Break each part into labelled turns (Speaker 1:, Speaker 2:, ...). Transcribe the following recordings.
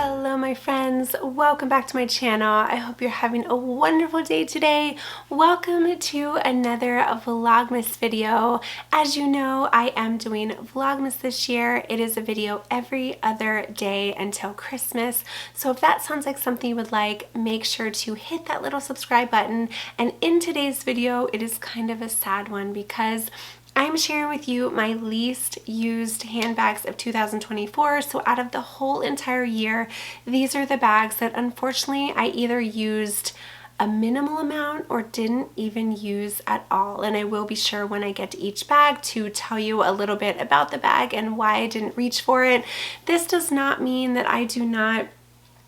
Speaker 1: Hello my friends, welcome back to my channel. I hope you're having a wonderful day today. Welcome to another Vlogmas video. As you know, I am doing Vlogmas this year. It is a video every other day until Christmas. So if that sounds like something you would like, make sure to hit that little subscribe button. And in today's video, it is kind of a sad one because I'm sharing with you my least used handbags of 2024. So out of the whole entire year, these are the bags that unfortunately I either used a minimal amount or didn't even use at all. And I will be sure when I get to each bag to tell you a little bit about the bag and why I didn't reach for it. This does not mean that I do not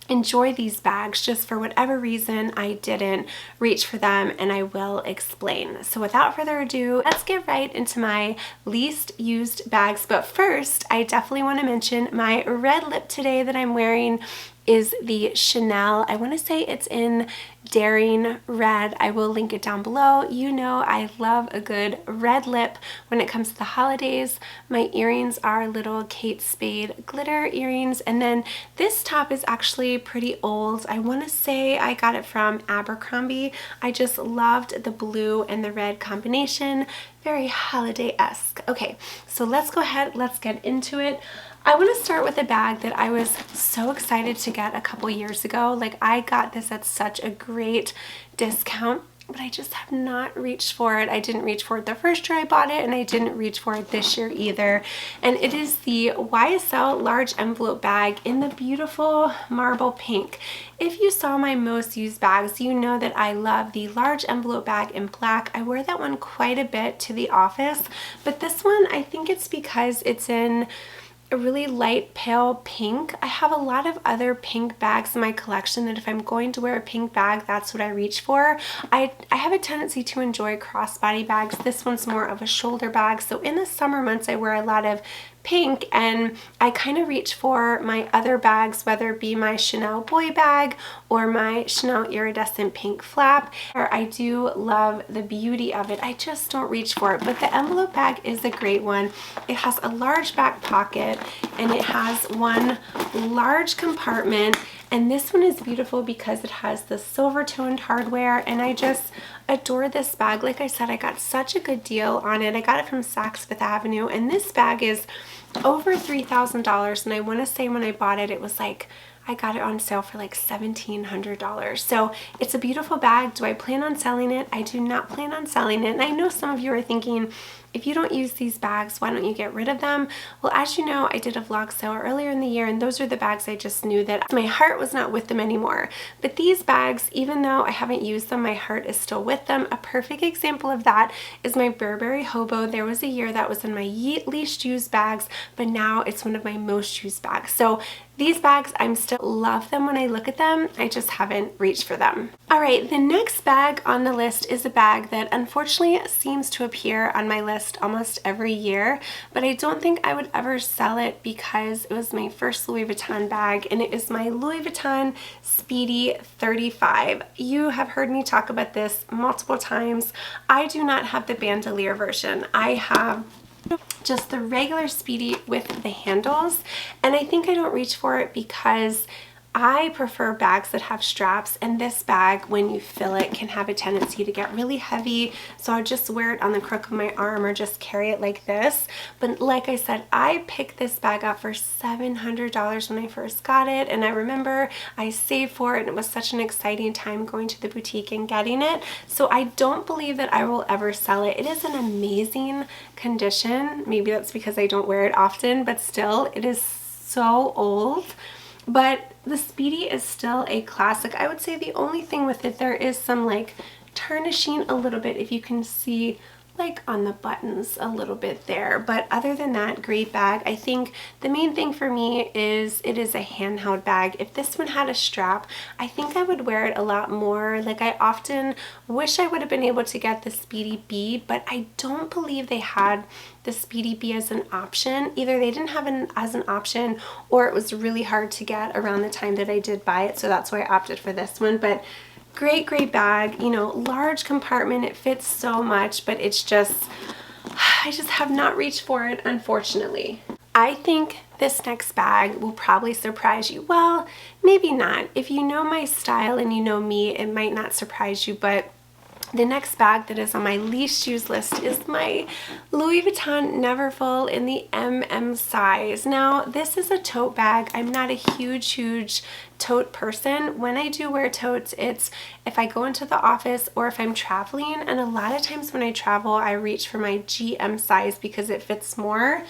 Speaker 1: enjoy these bags, just for whatever reason I didn't reach for them, and I will explain. So without further ado, let's get right into my least used bags. But first, I definitely want to mention my red lip today that I'm wearing is the Chanel. I want to say it's in Daring Red. I will link it down below. You know I love a good red lip when it comes to the holidays. My earrings are little Kate Spade glitter earrings, and then this top is actually pretty old. I want to say I got it from Abercrombie. I just loved the blue and the red combination. Very holiday-esque. Okay, so let's go ahead, let's get into it. I want to start with a bag that I was so excited to get a couple years ago. Like, I got this at such a great discount, but I just have not reached for it. I didn't reach for it the first year I bought it, and I didn't reach for it this year either. And it is the YSL large envelope bag in the beautiful marble pink. If you saw my most used bags, you know that I love the large envelope bag in black. I wear that one quite a bit to the office, but this one, I think it's because it's in a really light pale pink. I have a lot of other pink bags in my collection that if I'm going to wear a pink bag, that's what I reach for. I have a tendency to enjoy crossbody bags. This one's more of a shoulder bag. So in the summer months, I wear a lot of pink, and I kind of reach for my other bags, whether it be my Chanel boy bag or my Chanel iridescent pink flap. I do love the beauty of it. I just don't reach for it, but the envelope bag is a great one. It has a large back pocket and it has one large compartment, and this one is beautiful because it has the silver toned hardware, and I just adore this bag. Like I said, I got such a good deal on it. I got it from Saks Fifth Avenue, and this bag is over $3,000, and I want to say when I bought it, it was like, I got it on sale for like $1,700. So it's a beautiful bag. Do I plan on selling it? I do not plan on selling it. And I know some of you are thinking, if you don't use these bags, why don't you get rid of them? Well, as you know, I did a vlog sale earlier in the year, and those are the bags I just knew that my heart was not with them anymore. But these bags, even though I haven't used them, my heart is still with them. A perfect example of that is my Burberry Hobo. There was a year that was in my least used bags, but now it's one of my most used bags. So these bags, I still love them when I look at them. I just haven't reached for them. All right, the next bag on the list is a bag that unfortunately seems to appear on my list almost every year, but I don't think I would ever sell it because it was my first Louis Vuitton bag, and it is my Louis Vuitton Speedy 35. You have heard me talk about this multiple times. I do not have the bandolier version. I have just the regular Speedy with the handles, and I think I don't reach for it because I prefer bags that have straps, and this bag, when you fill it, can have a tendency to get really heavy, so I'll just wear it on the crook of my arm or just carry it like this. But like I said, I picked this bag up for $700 when I first got it, and I remember I saved for it, and it was such an exciting time going to the boutique and getting it. So I don't believe that I will ever sell it. It is in amazing condition. Maybe that's because I don't wear it often, but still, it is so old. But the Speedy is still a classic. I would say the only thing with it, there is some like tarnishing a little bit, if you can see like on the buttons a little bit there, but other than that, great bag. I think the main thing for me is it is a handheld bag. If this one had a strap, I think I would wear it a lot more. Like, I often wish I would have been able to get the Speedy B, but I don't believe they had the Speedy B as an option. Either they didn't have it as an option, or it was really hard to get around the time that I did buy it, so that's why I opted for this one. But great, great bag, you know, large compartment, it fits so much, but it's just, I just have not reached for it, unfortunately. I think this next bag will probably surprise you. Well, maybe not. If you know my style and you know me, it might not surprise you, but the next bag that is on my least used list is my Louis Vuitton Neverfull in the MM size. Now, this is a tote bag. I'm not a huge tote person. When I do wear totes, it's if I go into the office or if I'm traveling, and a lot of times when I travel, I reach for my GM size because it fits more.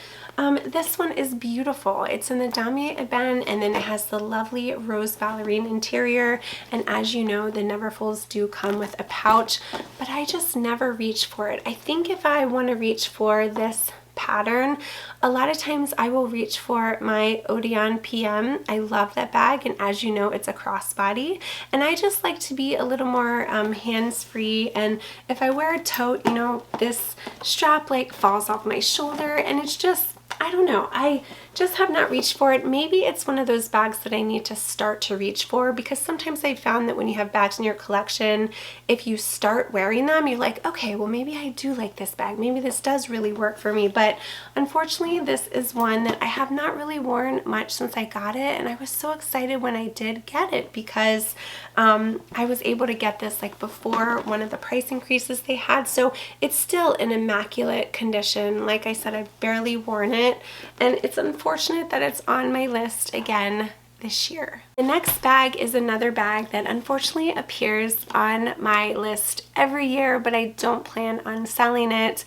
Speaker 1: This one is beautiful. It's in the damier ebene, and then it has the lovely rose ballerine interior, and as you know, the Neverfulls do come with a pouch, but I just never reach for it. I think if I want to reach for this pattern, a lot of times I will reach for my Odeon PM. I love that bag, and as you know, it's a crossbody, and I just like to be a little more hands-free, and if I wear a tote, you know, this strap like falls off my shoulder, and it's just, I don't know, I just have not reached for it. Maybe it's one of those bags that I need to start to reach for, because sometimes I found that when you have bags in your collection, if you start wearing them, you're like, okay, well maybe I do like this bag. Maybe this does really work for me. But unfortunately, this is one that I have not really worn much since I got it, and I was so excited when I did get it because I was able to get this like before one of the price increases they had, so it's still in immaculate condition. Like I said, I've barely worn it, and it's unfortunate that it's on my list again this year. The next bag is another bag that unfortunately appears on my list every year, but I don't plan on selling it.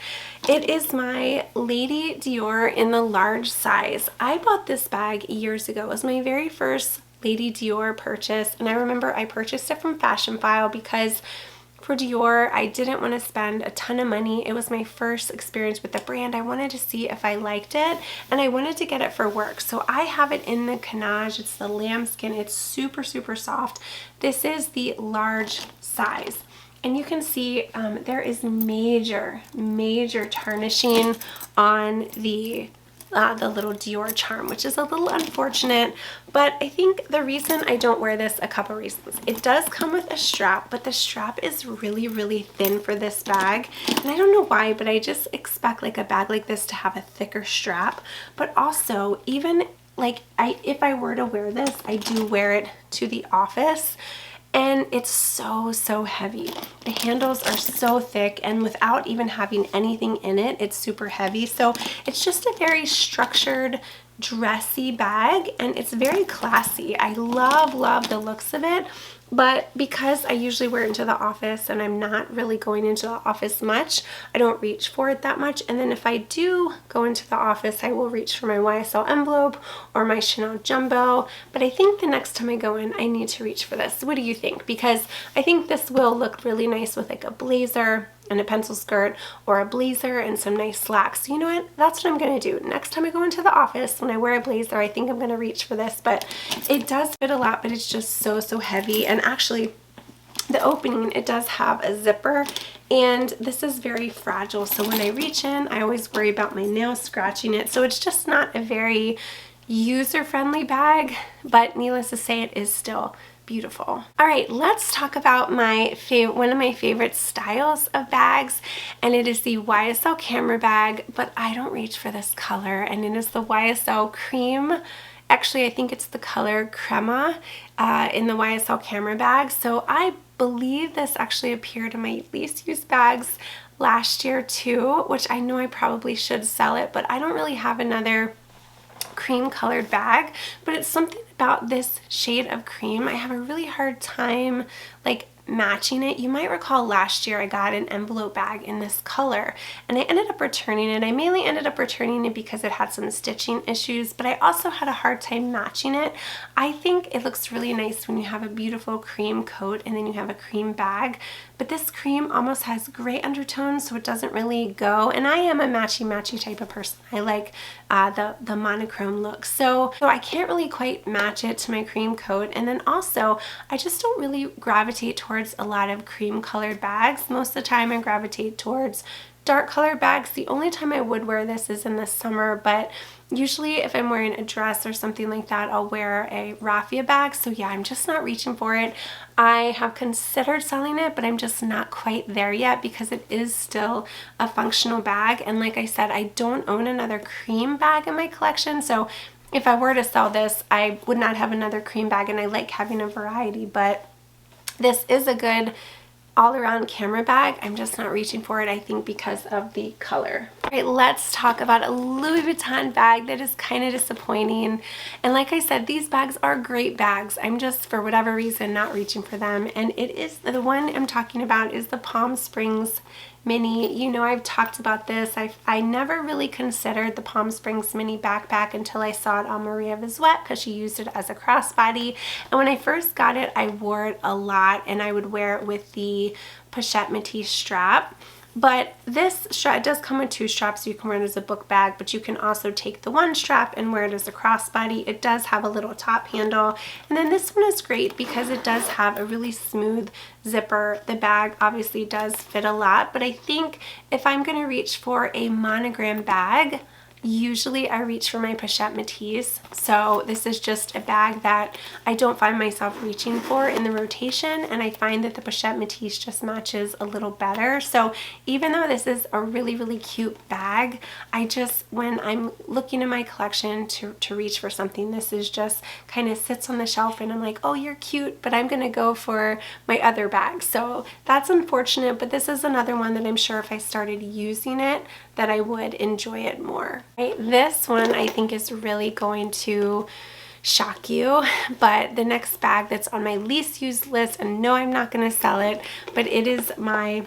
Speaker 1: It is my Lady Dior in the large size. I bought this bag years ago. It was my very first Lady Dior purchase, and I remember I purchased it from Fashion File because for Dior, I didn't want to spend a ton of money. It was my first experience with the brand. I wanted to see if I liked it, and I wanted to get it for work. So I have it in the Canage. It's the lambskin. It's super soft. This is the large size. And you can see there is major tarnishing on the little Dior charm, which is a little unfortunate, but I think the reason I don't wear this, a couple reasons. It does come with a strap, but the strap is really thin for this bag, and I don't know why, but I just expect like a bag like this to have a thicker strap. But also, even like if I were to wear this, I do wear it to the office, and it's so heavy. The handles are so thick, and without even having anything in it, it's super heavy. So it's just a very structured, dressy bag, and it's very classy. I love the looks of it. But because I usually wear it into the office and I'm not really going into the office much, I don't reach for it that much. And then if I do go into the office, I will reach for my YSL envelope or my Chanel Jumbo. But I think the next time I go in, I need to reach for this. What do you think? Because I think this will look really nice with like a blazer and a pencil skirt, or a blazer and some nice slacks. So you know what? That's what I'm gonna do. Next time I go into the office, when I wear a blazer, I think I'm gonna reach for this. But it does fit a lot, but it's just so heavy. And actually, the opening, it does have a zipper, and this is very fragile. So when I reach in, I always worry about my nails scratching it. So it's just not a very user-friendly bag, but needless to say, it is still beautiful. All right, let's talk about one of my favorite styles of bags, and it is the YSL camera bag, but I don't reach for this color, and it is the YSL cream. Actually, I think it's the color crema in the YSL camera bag. So I believe this actually appeared in my least used bags last year too, which I know I probably should sell it, but I don't really have another cream colored bag. But it's something about this shade of cream. I have a really hard time like matching it. You might recall last year I got an envelope bag in this color, and I ended up returning it. I mainly ended up returning it because it had some stitching issues, but I also had a hard time matching it. I think it looks really nice when you have a beautiful cream coat and then you have a cream bag, but this cream almost has gray undertones, so it doesn't really go. And I am a matchy type of person. I like the monochrome look, so I can't really quite match it to my cream coat. And then also, I just don't really gravitate towards a lot of cream colored bags. Most of the time I gravitate towards dark colored bags. The only time I would wear this is in the summer, but usually if I'm wearing a dress or something like that, I'll wear a raffia bag. So yeah, I'm just not reaching for it. I have considered selling it, but I'm just not quite there yet because it is still a functional bag. And like I said, I don't own another cream bag in my collection, so if I were to sell this, I would not have another cream bag, and I like having a variety, but this is a good all-around camera bag. I'm just not reaching for it, I think, because of the color. All right, let's talk about a Louis Vuitton bag that is kind of disappointing. And like I said, these bags are great bags. I'm just, for whatever reason, not reaching for them. And it is, the one I'm talking about is the Palm Springs Mini. You know, I've talked about this. I never really considered the Palm Springs Mini backpack until I saw it on Maria Vizuette, because she used it as a crossbody. And when I first got it, I wore it a lot, and I would wear it with the pochette Matisse strap. But this strap, it does come with 2 straps, so you can wear it as a book bag, but you can also take the 1 strap and wear it as a crossbody. It does have a little top handle. And then this one is great because it does have a really smooth zipper. The bag obviously does fit a lot, but I think if I'm going to reach for a monogram bag, usually I reach for my pochette Matisse. So this is just a bag that I don't find myself reaching for in the rotation, and I find that the pochette Matisse just matches a little better. So even though this is a really, really cute bag, I just, when I'm looking in my collection to reach for something, this is just kind of sits on the shelf and I'm like, oh, you're cute, but I'm gonna go for my other bag. So that's unfortunate, but this is another one that I'm sure if I started using it, that I would enjoy it more. Right? This one I think is really going to shock you, but the next bag that's on my least used list, and no, I'm not going to sell it, but it is my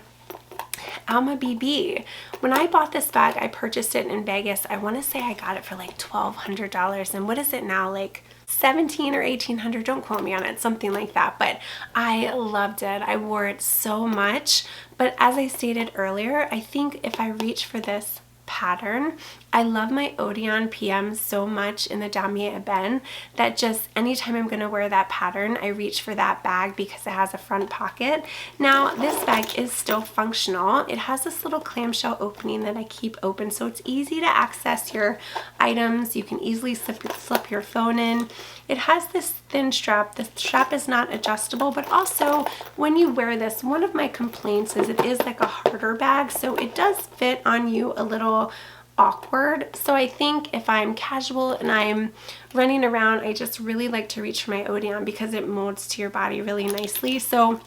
Speaker 1: Alma BB. When I bought this bag, I purchased it in Vegas. I want to say I got it for like $1,200, and what is it now, like $1,700 or $1,800? Don't quote me on it, something like that. But I loved it. I wore it so much. But as I stated earlier, I think if I reach for this pattern, I love my Odeon PM so much in the Damier Ebene that just anytime I'm going to wear that pattern, I reach for that bag because it has a front pocket. Now, this bag is still functional. It has this little clamshell opening that I keep open, so it's easy to access your items. You can easily slip your phone in. It has this thin strap. The strap is not adjustable, but also when you wear this, one of my complaints is it is like a harder bag, so it does fit on you a little awkward. So I think if I'm casual and I'm running around, I just really like to reach for my Odeon because it molds to your body really nicely. So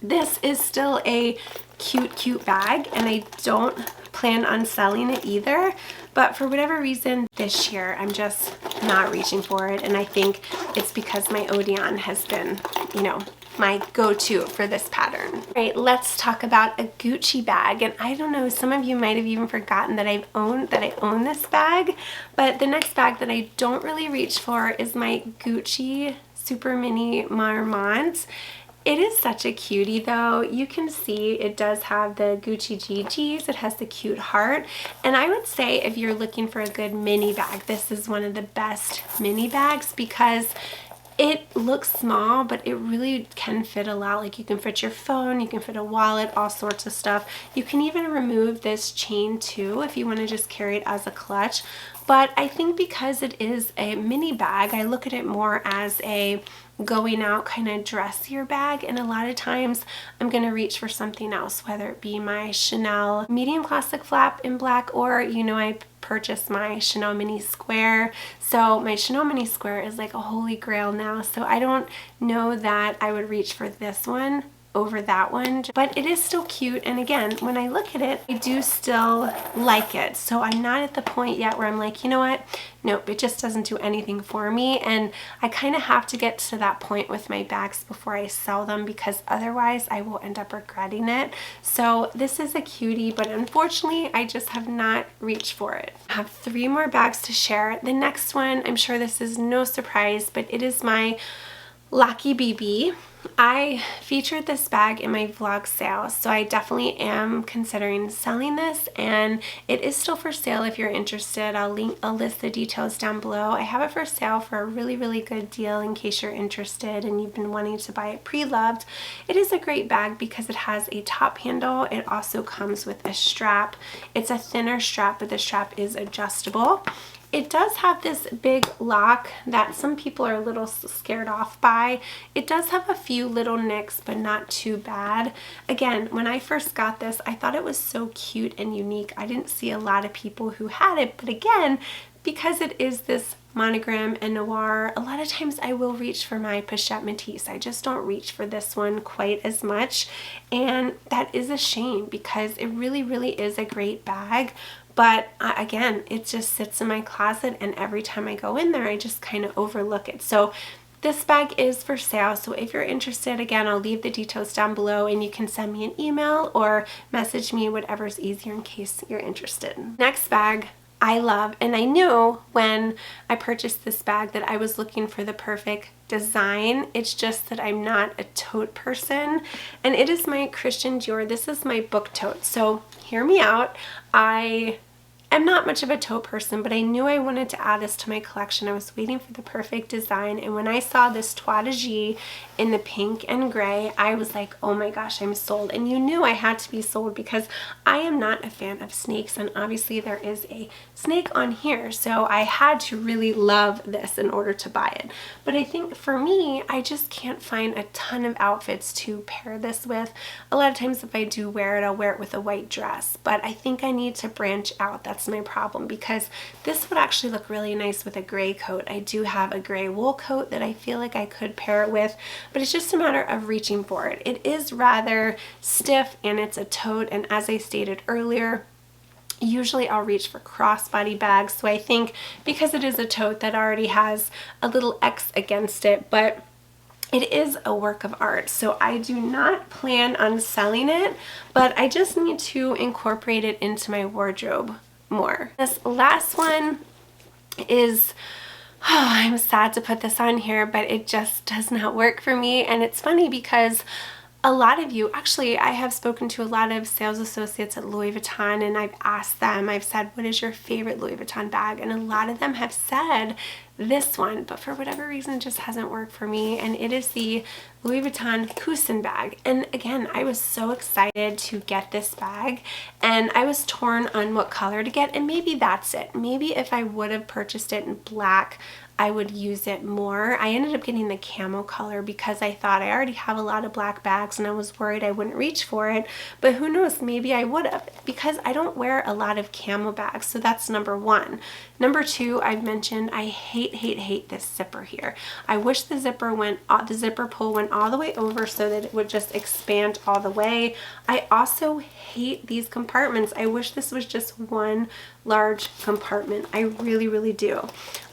Speaker 1: this is still a cute bag, and I don't plan on selling it either, but for whatever reason this year I'm just not reaching for it, and I think it's because my Odeon has been, you know, my go-to for this pattern. All right, let's talk about a Gucci bag. And I don't know, some of you might have even forgotten that I own this bag, but the next bag that I don't really reach for is my Gucci Super Mini Marmont. It is such a cutie though. You can see it does have the Gucci GGs. It has the cute heart. And I would say if you're looking for a good mini bag, this is one of the best mini bags because it looks small, but it really can fit a lot. Like you can fit your phone, you can fit a wallet, all sorts of stuff. You can even remove this chain too if you want to just carry it as a clutch. But I think because it is a mini bag, I look at it more as a going out kind of dressier bag, and a lot of times I'm going to reach for something else, whether it be my Chanel medium classic flap in black, or you know, I purchased my Chanel mini square. So my Chanel mini square is like a holy grail now, so I don't know that I would reach for this one over that one, but it is still cute. And again, when I look at it, I do still like it. So I'm not at the point yet where I'm like, you know what, nope, it just doesn't do anything for me. And I kind of have to get to that point with my bags before I sell them, because otherwise I will end up regretting it. So this is a cutie, but unfortunately I just have not reached for it. I have 3 more bags to share. The next one, I'm sure this is no surprise, but it is my LOCKY BB. I featured this bag in my vlog sale, so I definitely am considering selling this, and it is still for sale if you're interested. I'll list the details down below. I have it for sale for a really good deal in case you're interested and you've been wanting to buy it pre-loved. It is a great bag because it has a top handle. It also comes with a strap. It's a thinner strap, but the strap is adjustable. It does have this big lock that some people are a little scared off by. It does have a few little nicks, but not too bad. Again, when I first got this, I thought it was so cute and unique. I didn't see a lot of people who had it, but again, because it is this monogram and noir, a lot of times I will reach for my Pochette Métis. I just don't reach for this one quite as much, and that is a shame because it really, really is a great bag. But again, it just sits in my closet, and every time I go in there, I just kind of overlook it. So this bag is for sale, so if you're interested, again, I'll leave the details down below and you can send me an email or message me, whatever's easier in case you're interested. Next bag I love, and I knew when I purchased this bag that I was looking for the perfect design. It's just that I'm not a tote person, and it is my Christian Dior. This is my book tote, so hear me out. I'm not much of a tote person, but I knew I wanted to add this to my collection. I was waiting for the perfect design, and when I saw this Toit de G in the pink and gray, I was like, oh my gosh, I'm sold. And you knew I had to be sold because I am not a fan of snakes, and obviously there is a snake on here, so I had to really love this in order to buy it. But I think for me, I just can't find a ton of outfits to pair this with. A lot of times if I do wear it, I'll wear it with a white dress, but I think I need to branch out. That's my problem, because this would actually look really nice with a gray coat. I do have a gray wool coat that I feel like I could pair it with, but it's just a matter of reaching for it. It is rather stiff, and it's a tote, and as I stated earlier, usually I'll reach for crossbody bags, so I think because it is a tote that already has a little X against it, but it is a work of art, so I do not plan on selling it, but I just need to incorporate it into my wardrobe more. This last one is, oh, I'm sad to put this on here, but it just does not work for me. And it's funny because a lot of you, actually, I have spoken to a lot of sales associates at Louis Vuitton, and I've asked them, I've said, what is your favorite Louis Vuitton bag? And a lot of them have said this one, but for whatever reason, it just hasn't worked for me. And it is the Louis Vuitton coussin bag. And again, I was so excited to get this bag, and I was torn on what color to get, and maybe that's it. Maybe if I would have purchased it in black, I would use it more. I ended up getting the camo color because I thought I already have a lot of black bags and I was worried I wouldn't reach for it, but who knows, maybe I would have, because I don't wear a lot of camo bags. So that's number one. Number two, I've mentioned I hate this zipper here. I wish the zipper pull went all the way over so that it would just expand all the way. I also hate these compartments. I wish this was just one large compartment. I really, really do.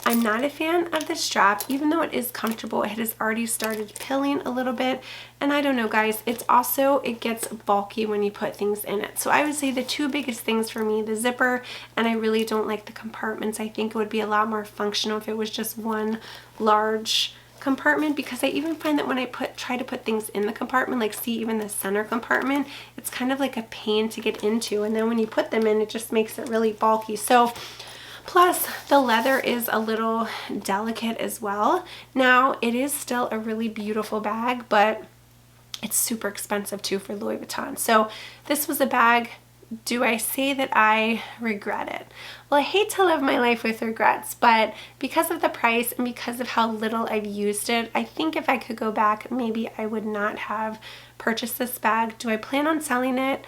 Speaker 1: I'm not a fan of the strap, even though it is comfortable. It has already started pilling a little bit, and I don't know, guys, it gets bulky when you put things in it. So I would say the two biggest things for me, the zipper, and I really don't like the compartments. I think it would be a lot more functional if it was just one large compartment, because I even find that when I try to put things in the compartment, like see even the center compartment, it's kind of like a pain to get into, and then when you put them in, it just makes it really bulky. So plus the leather is a little delicate as well. Now it is still a really beautiful bag, but it's super expensive too for Louis Vuitton. So this was a bag. Do I say that I regret it? Well, I hate to live my life with regrets, but because of the price and because of how little I've used it, I think if I could go back, maybe I would not have purchased this bag. Do I plan on selling it?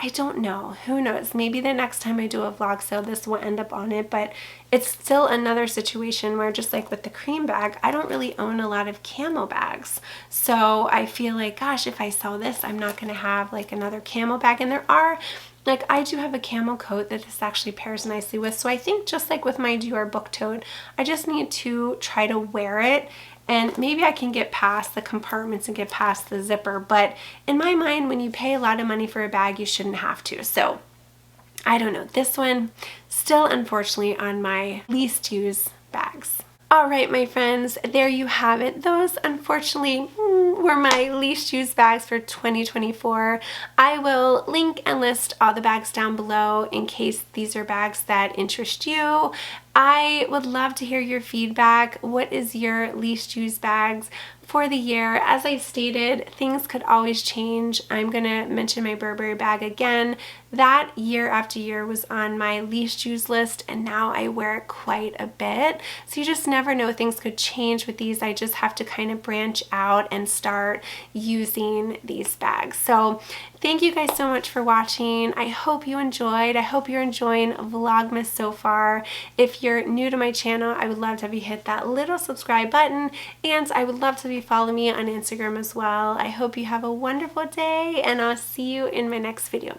Speaker 1: I don't know. Who knows? Maybe the next time I do a vlog sale, this will end up on it, but it's still another situation where, just like with the cream bag, I don't really own a lot of camo bags. So I feel like, gosh, if I sell this, I'm not going to have like another camo bag. And I do have a camo coat that this actually pairs nicely with. So I think just like with my Dior book tote, I just need to try to wear it, and maybe I can get past the compartments and get past the zipper. But in my mind, when you pay a lot of money for a bag, you shouldn't have to. So I don't know. This one still unfortunately on my least used bags. All right, my friends, there you have it. Those unfortunately were my least used bags for 2024. I will link and list all the bags down below in case these are bags that interest you. I would love to hear your feedback. What is your least used bags for the year? As I stated, things could always change. I'm gonna mention my Burberry bag again. That year after year was on my least used list, and now I wear it quite a bit. So you just never know, things could change with these. I just have to kind of branch out and start using these bags. So thank you guys so much for watching. I hope you enjoyed. I hope you're enjoying Vlogmas so far. If you're new to my channel, I would love to have you hit that little subscribe button, and I would love to have you follow me on Instagram as well. I hope you have a wonderful day, and I'll see you in my next video.